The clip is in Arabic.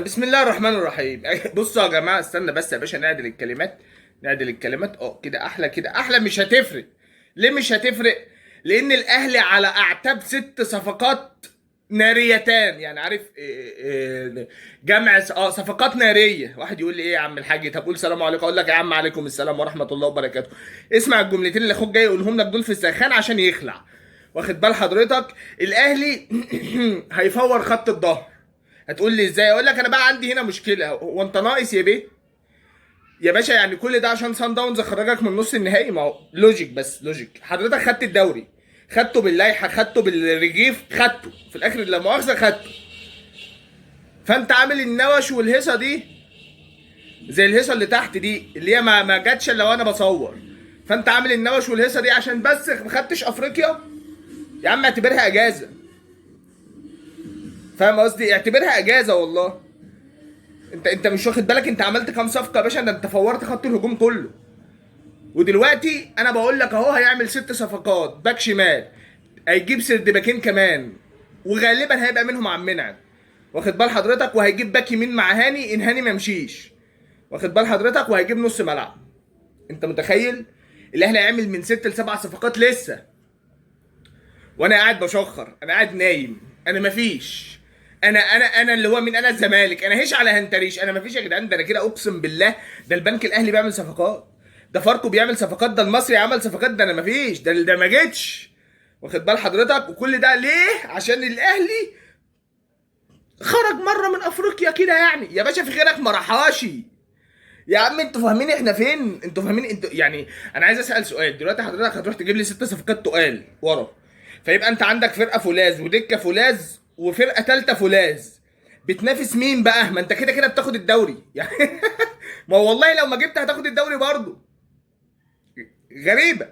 بسم الله الرحمن الرحيم. بصوا يا جماعه، استنى بس يا باشا، نعدل الكلمات. نعدل الكلمات، كده احلى، كده احلى. مش هتفرق. ليه مش هتفرق؟ لان الاهلي على اعتاب 6 صفقات ناريتان، يعني عارف جمع صفقات ناريه. واحد يقول لي ايه يا عم الحاج؟ طب قول سلام عليكم. اقول لك يا عم عليكم السلام ورحمه الله وبركاته. اسمع الجملتين اللي اخوك جاي يقولهم لك دول في السخان عشان يخلع. واخد بال حضرتك؟ الاهلي هيفور خط الظهر. هتقول لي ازاي؟ اقول لك انا بقى عندي هنا مشكله. هو انت ناقص يا بيه؟ يا باشا يعني كل ده عشان سان داونز خرجك من نص النهائي؟ ما هو لوجيك، بس لوجيك. حضرتك خدت الدوري، خدته باللائحه، خدته بالرجيف، خدته في الاخر لا مؤاخذه خدته. فانت عامل النوش والهيصه دي زي الهيصه اللي تحت دي اللي هي ما جاتش الا وانا بصور. فانت عامل النوش والهيصه دي عشان بس ما خدتش افريقيا. يا عم اعتبرها اجازه. فاهم قصدي؟ اعتبرها اجازه والله. انت مش واخد بالك انت عملت كام صفقه يا باشا؟ ده انت فورت خط الهجوم كله. ودلوقتي انا بقول لك اهو هيعمل 6 صفقات باك شمال. هيجيب سرد باكين كمان، وغالبا هيبقى منهم عم منعم. واخد بال حضرتك؟ وهيجيب باك يمين مع هاني ان هاني ما مشيش. واخد بال حضرتك؟ وهيجيب نص ملعب. انت متخيل؟ الاهلي هيعمل من 6 ل7 صفقات لسه. وانا قاعد بشخر، انا قاعد نايم، انا مفيش. انا اللي هو مين؟ انا الزمالك، انا هيش على هنتريش، انا مفيش يا جدعان. ده انا كده اقسم بالله. ده البنك الاهلي بيعمل صفقات، ده فاركو بيعمل صفقات، ده المصري عمل صفقات، ده انا مفيش. ده ما جيتش. واخد بال حضرتك؟ وكل ده ليه؟ عشان الاهلي خرج مره من افريقيا كده يعني. يا باشا في غيرك ما راحش. يا عم انتوا فاهمين احنا فين؟ انتوا فاهمين انتوا يعني؟ انا عايز اسال سؤال دلوقتي. حضرتك هتروح تجيب لي 6 صفقات تقال ورا، فيبقى انت عندك فرقه فولاذ ودكه فولاذ وفرقه ثالثه فولاذ. بتنافس مين بقى؟ ما انت كده كده بتاخد الدوري يعني. ما هو والله لو ما جبت هتاخد الدوري برضه. غريبه.